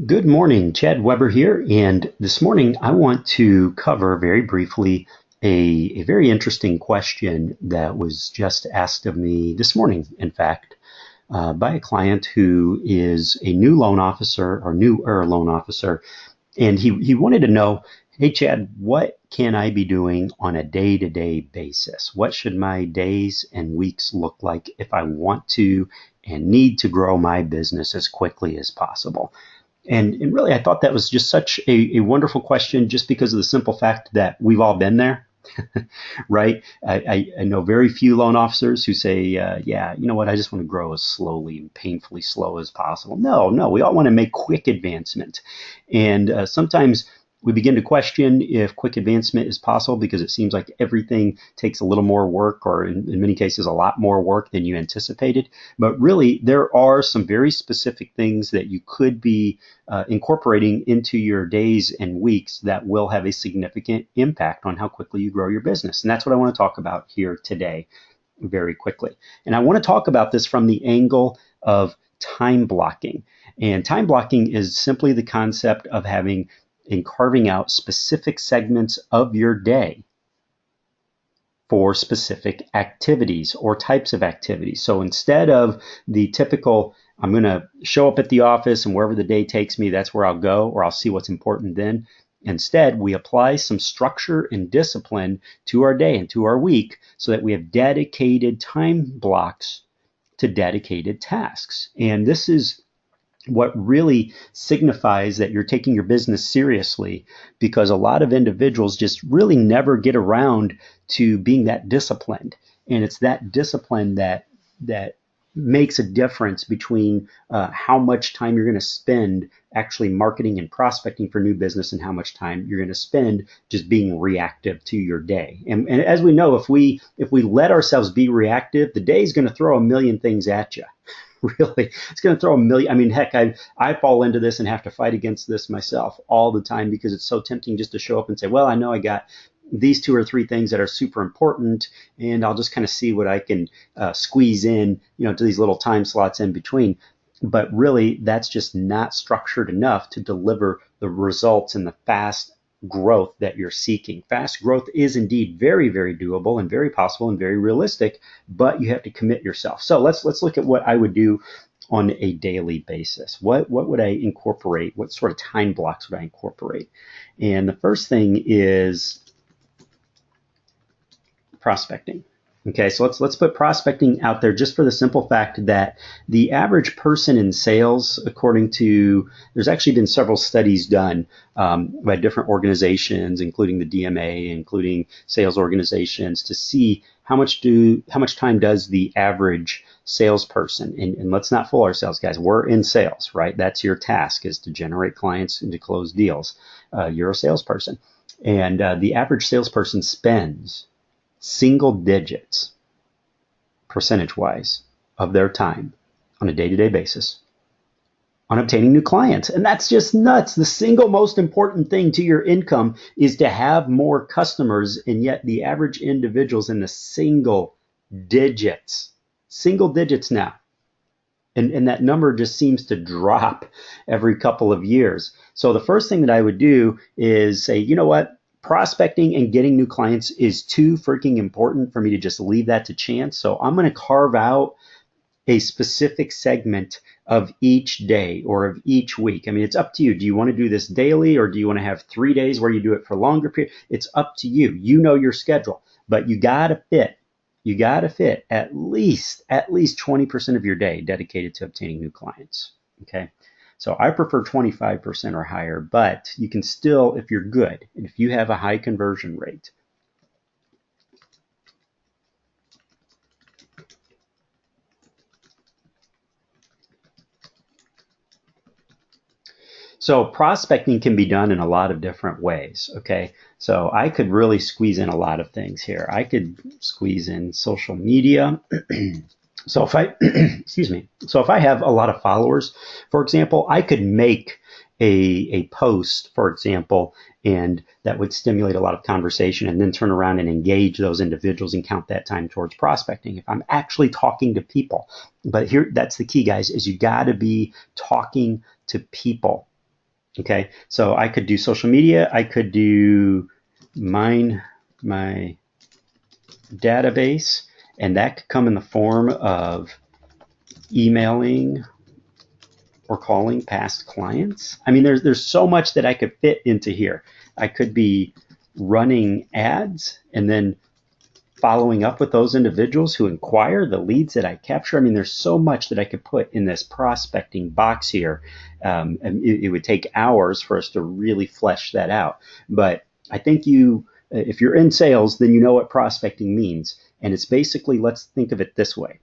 Good morning, Chad Weber here, and this morning I want to cover very briefly a very interesting question that was just asked of me this morning, in fact, by a client who is a new loan officer or newer loan officer, and he wanted to know, hey, Chad, what can I be doing on a day-to-day basis? What should my days and weeks look like if I want to and need to grow my business as quickly as possible? And really, I thought that was just such a wonderful question just because of the simple fact that we've all been there, right? I know very few loan officers who say, yeah, you know what, I just want to grow as slowly and painfully slow as possible. No, we all want to make quick advancement. And sometimes we begin to question if quick advancement is possible because it seems like everything takes a little more work, or in many cases, a lot more work than you anticipated. But really, there are some very specific things that you could be incorporating into your days and weeks that will have a significant impact on how quickly you grow your business. And that's what I want to talk about here today very quickly. And I want to talk about this from the angle of time blocking. And time blocking is simply the concept of having and carving out specific segments of your day for specific activities or types of activities. So instead of the typical, I'm going to show up at the office and wherever the day takes me, that's where I'll go, or I'll see what's important then. Instead, we apply some structure and discipline to our day and to our week so that we have dedicated time blocks to dedicated tasks. And this is what really signifies that you're taking your business seriously, because a lot of individuals just really never get around to being that disciplined. And it's that discipline that makes a difference between how much time you're going to spend actually marketing and prospecting for new business and how much time you're going to spend just being reactive to your day. And as we know, if we let ourselves be reactive, the day is going to throw a million things at you. Really, it's going to throw a million. I mean, heck, I fall into this and have to fight against this myself all the time because it's so tempting just to show up and say, well, I know I got these two or three things that are super important, and I'll just kind of see what I can squeeze in, to these little time slots in between. But really, that's just not structured enough to deliver the results and the fast growth that you're seeking. Fast growth is indeed very, very doable and very possible and very realistic, but you have to commit yourself. So let's look at what I would do on a daily basis. What would I incorporate? What sort of time blocks would I incorporate? And the first thing is prospecting. Okay, so let's put prospecting out there just for the simple fact that the average person in sales, according to, there's actually been several studies done by different organizations, including the DMA, including sales organizations, to see how much time does the average salesperson, and let's not fool ourselves, guys. We're in sales, right? That's your task, is to generate clients and to close deals. You're a salesperson, and the average salesperson spends single digits percentage-wise of their time on a day-to-day basis on obtaining new clients. And that's just nuts. The single most important thing to your income is to have more customers, and yet the average individual's in the single digits now. And that number just seems to drop every couple of years. So the first thing that I would do is say, you know what? Prospecting and getting new clients is too freaking important for me to just leave that to chance. So I'm going to carve out a specific segment of each day or of each week. I mean, it's up to you. Do you want to do this daily, or do you want to have 3 days where you do it for a longer period? It's up to you. You know your schedule, but you got to fit. You got to fit at least 20% of your day dedicated to obtaining new clients. Okay. So I prefer 25% or higher, but you can still, if you're good, and if you have a high conversion rate. So prospecting can be done in a lot of different ways, okay? So I could really squeeze in a lot of things here. I could squeeze in social media. So if I, excuse me, so if I have a lot of followers, for example, I could make a post, for example, and that would stimulate a lot of conversation, and then turn around and engage those individuals and count that time towards prospecting if I'm actually talking to people. But here, that's the key, guys, is you got to be talking to people. Okay, so I could do social media. I could do mine my database, and that could come in the form of emailing or calling past clients. I mean, there's so much that I could fit into here. I could be running ads and then following up with those individuals who inquire, the leads that I capture. I mean, there's so much that I could put in this prospecting box here. And it would take hours for us to really flesh that out. But I think if you're in sales, then you know what prospecting means. And it's basically, let's think of it this way,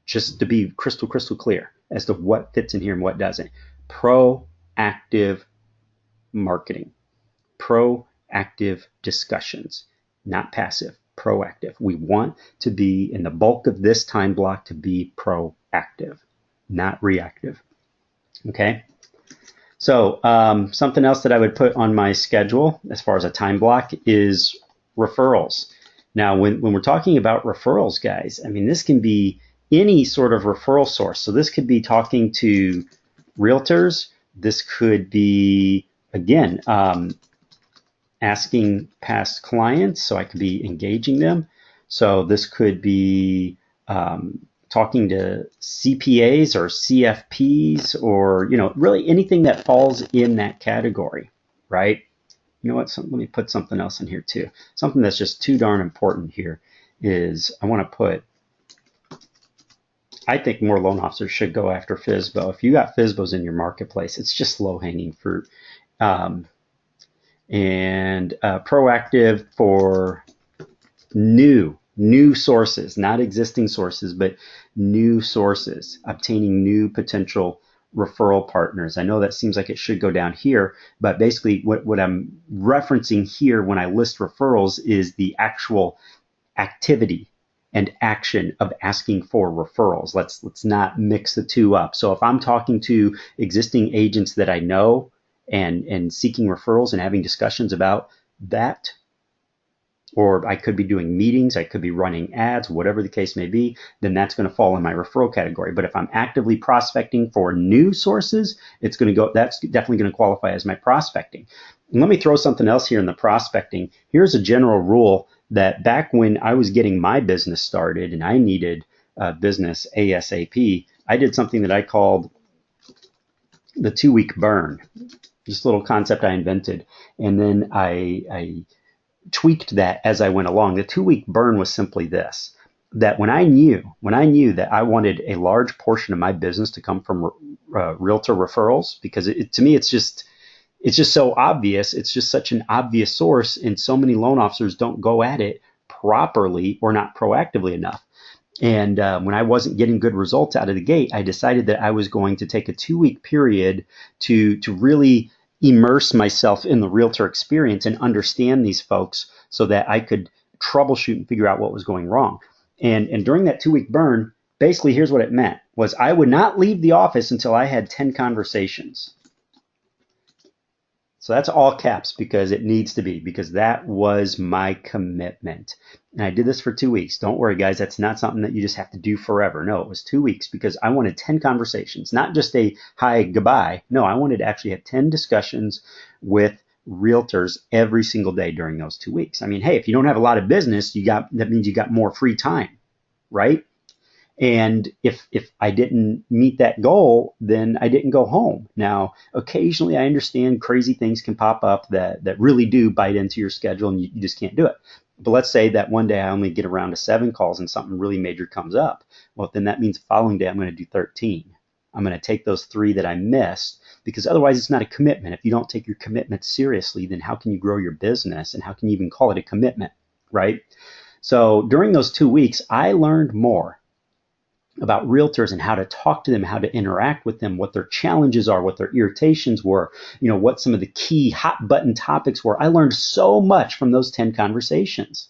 just to be crystal clear as to what fits in here and what doesn't. Proactive marketing, proactive discussions, not passive, proactive. We want to be in the bulk of this time block to be proactive, not reactive. Okay. So something else that I would put on my schedule as far as a time block is referrals. Now, when we're talking about referrals, guys, I mean, this can be any sort of referral source. So this could be talking to realtors. This could be, again, asking past clients. So I could be engaging them. So this could be talking to CPAs or CFPs or, really anything that falls in that category, right? You know what? Let me put something else in here too. Something that's just too darn important here is I want to put, I think more loan officers should go after FSBO. If you got FSBOs in your marketplace, it's just low hanging fruit. And proactive for new sources, not existing sources, but new sources, obtaining new potential referral partners. I know that seems like it should go down here, but basically what I'm referencing here when I list referrals is the actual activity and action of asking for referrals. Let's not mix the two up. So if I'm talking to existing agents that I know and seeking referrals and having discussions about that, or I could be doing meetings, I could be running ads, whatever the case may be, then that's going to fall in my referral category. But if I'm actively prospecting for new sources, that's definitely going to qualify as my prospecting. And let me throw something else here in the prospecting. Here's a general rule that back when I was getting my business started and I needed business ASAP, I did something that I called the 2-week burn. Just a little concept I invented. And then I tweaked that as I went along. The 2-week burn was simply this, that when I knew that I wanted a large portion of my business to come from realtor referrals, because to me, it's just so obvious. It's just such an obvious source, and so many loan officers don't go at it properly or not proactively enough. And when I wasn't getting good results out of the gate, I decided that I was going to take a 2-week period to really immerse myself in the realtor experience and understand these folks so that I could troubleshoot and figure out what was going wrong. And during that 2-week burn, basically here's what it meant was I would not leave the office until I had 10 conversations. So that's all caps because it needs to be, because that was my commitment. And I did this for 2 weeks. Don't worry, guys. That's not something that you just have to do forever. No, it was 2 weeks because I wanted 10 conversations, not just a hi, goodbye. No, I wanted to actually have 10 discussions with realtors every single day during those 2 weeks. I mean, hey, if you don't have a lot of business, that means you got more free time, right? And if I didn't meet that goal, then I didn't go home. Now, occasionally I understand crazy things can pop up that really do bite into your schedule and you just can't do it. But let's say that one day I only get around to 7 calls and something really major comes up. Well, then that means the following day I'm going to do 13. I'm going to take those 3 that I missed, because otherwise it's not a commitment. If you don't take your commitment seriously, then how can you grow your business and how can you even call it a commitment, right? So during those 2 weeks, I learned more about realtors and how to talk to them, how to interact with them, what their challenges are, what their irritations were, what some of the key hot button topics were. I learned so much from those 10 conversations.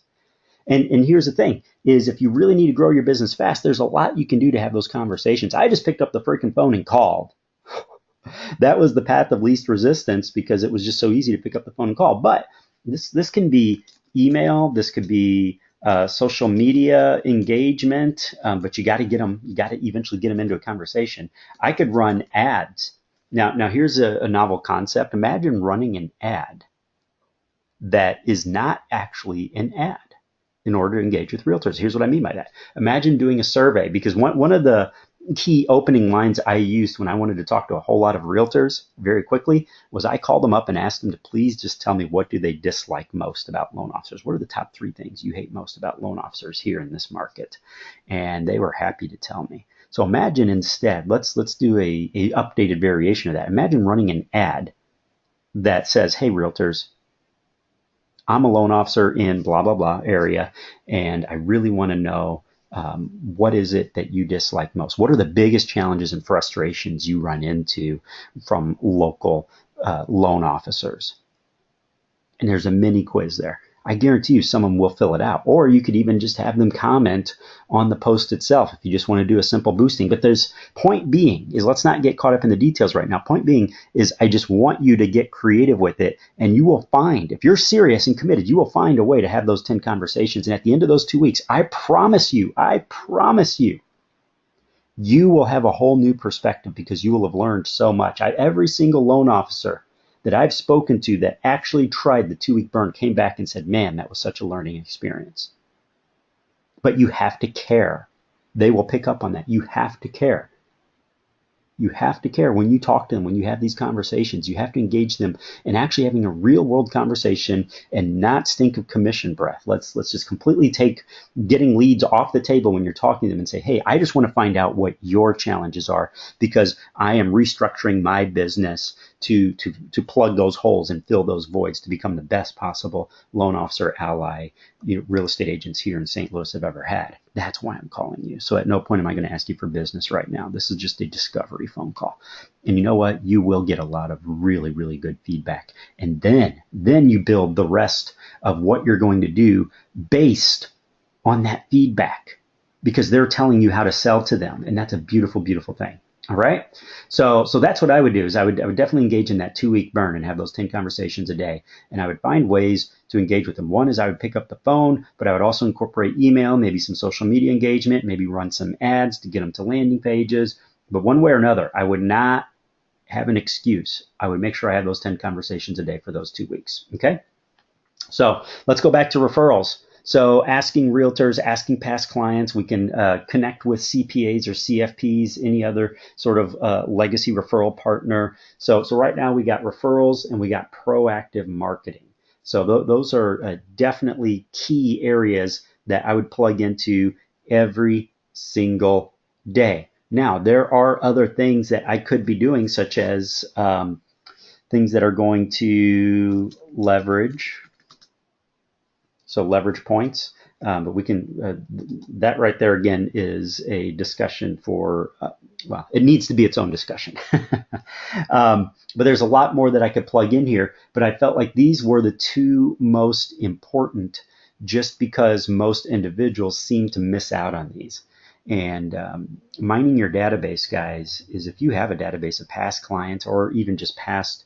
And here's the thing is if you really need to grow your business fast, there's a lot you can do to have those conversations. I just picked up the freaking phone and called. That was the path of least resistance because it was just so easy to pick up the phone and call. But this can be email, this could be social media engagement, but you got to eventually get them into a conversation. I could run ads Now here's a novel concept. Imagine running an ad that is not actually an ad in order to engage with realtors. Here's what I mean by that. Imagine doing a survey, because one of the key opening lines I used when I wanted to talk to a whole lot of realtors very quickly was I called them up and asked them to please just tell me, what do they dislike most about loan officers? What are the top 3 things you hate most about loan officers here in this market? And they were happy to tell me. So imagine instead, let's do a updated variation of that. Imagine running an ad that says, hey, realtors, I'm a loan officer in blah, blah, blah area, and I really want to know what is it that you dislike most? What are the biggest challenges and frustrations you run into from local loan officers? And there's a mini quiz there. I guarantee you someone will fill it out. Or you could even just have them comment on the post itself if you just want to do a simple boosting. But there's point being is, let's not get caught up in the details right now. Point being is, I just want you to get creative with it, and you will find, if you're serious and committed, you will find a way to have those 10 conversations. And at the end of those 2 weeks, I promise you, you will have a whole new perspective, because you will have learned so much. Every single loan officer that I've spoken to that actually tried the 2-week burn came back and said, man, that was such a learning experience. But you have to care. They will pick up on that. You have to care. You have to care when you talk to them, when you have these conversations. You have to engage them in actually having a real world conversation and not stink of commission breath. Let's just completely take getting leads off the table when you're talking to them and say, hey, I just want to find out what your challenges are, because I am restructuring my business to plug those holes and fill those voids to become the best possible loan officer ally real estate agents here in St. Louis have ever had. That's why I'm calling you. So at no point am I going to ask you for business right now. This is just a discovery phone call. And you know what? You will get a lot of really, really good feedback. And then you build the rest of what you're going to do based on that feedback, because they're telling you how to sell to them. And that's a beautiful, beautiful thing. All right. So that's what I would do, is I would definitely engage in that 2-week burn and have those 10 conversations a day. And I would find ways to engage with them. One is I would pick up the phone, but I would also incorporate email, maybe some social media engagement, maybe run some ads to get them to landing pages. But one way or another, I would not have an excuse. I would make sure I had those 10 conversations a day for those 2 weeks. Okay. So let's go back to referrals. So asking realtors, asking past clients, we can connect with CPAs or CFPs, any other sort of legacy referral partner. So right now we got referrals and we got proactive marketing. So those are definitely key areas that I would plug into every single day. Now, there are other things that I could be doing, such as things that are going to leverage. So leverage points, but we can, that right there again is a discussion for, well, it needs to be its own discussion. But there's a lot more that I could plug in here, but I felt like these were the 2 most important, just because most individuals seem to miss out on these. And mining your database, guys, is if you have a database of past clients or even just past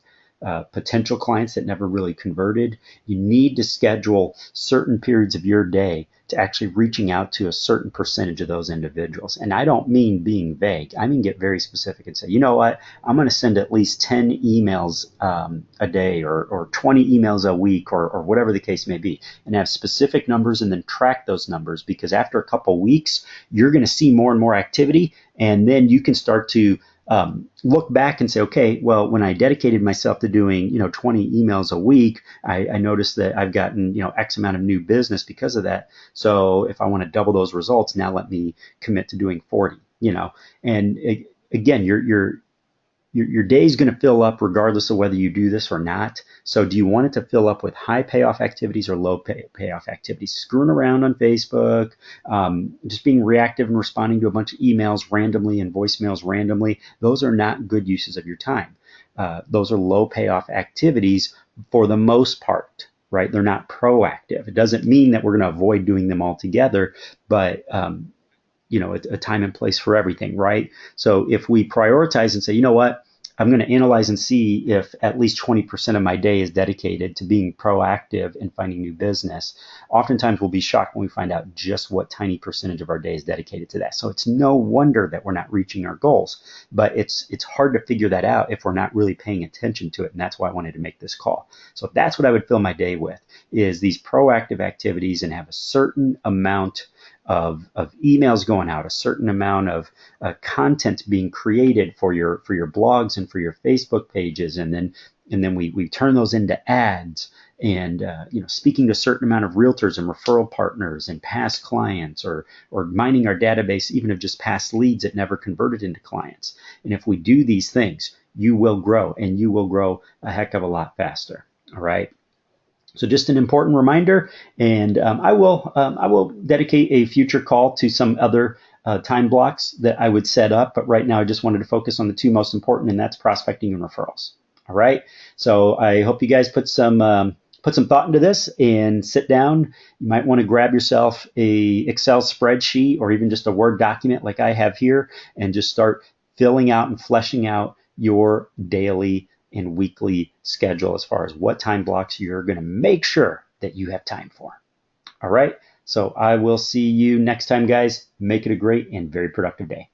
potential clients that never really converted, you need to schedule certain periods of your day to actually reaching out to a certain percentage of those individuals. And I don't mean being vague. I mean get very specific and say, you know what, I'm going to send at least 10 emails a day or 20 emails a week or whatever the case may be, and have specific numbers and then track those numbers, because after a couple weeks, you're going to see more and more activity, and then you can start to look back and say, okay, well, when I dedicated myself to doing, 20 emails a week, I noticed that I've gotten, X amount of new business because of that. So if I want to double those results, now let me commit to doing 40, and again, your day is going to fill up regardless of whether you do this or not. So do you want it to fill up with high payoff activities or low payoff activities? Screwing around on Facebook, just being reactive and responding to a bunch of emails randomly and voicemails randomly, those are not good uses of your time. Those are low payoff activities for the most part, right? They're not proactive. It doesn't mean that we're going to avoid doing them altogether, but a time and place for everything, right? So if we prioritize and say, you know what, I'm going to analyze and see if at least 20% of my day is dedicated to being proactive and finding new business. Oftentimes we'll be shocked when we find out just what tiny percentage of our day is dedicated to that. So it's no wonder that we're not reaching our goals, but it's hard to figure that out if we're not really paying attention to it. And that's why I wanted to make this call. So that's what I would fill my day with, is these proactive activities, and have a certain amount of emails going out, a certain amount of content being created for your blogs and for your Facebook pages, and then we turn those into ads, and speaking to a certain amount of realtors and referral partners and past clients, or mining our database even of just past leads that never converted into clients. And if we do these things, you will grow, and you will grow a heck of a lot faster. All right. So just an important reminder, and I will dedicate a future call to some other time blocks that I would set up. But right now, I just wanted to focus on the two most important, and that's prospecting and referrals. All right. So I hope you guys put some thought into this and sit down. You might want to grab yourself a Excel spreadsheet or even just a Word document like I have here, and just start filling out and fleshing out your daily and weekly schedule as far as what time blocks you're going to make sure that you have time for. All right. So I will see you next time, guys. Make it a great and very productive day.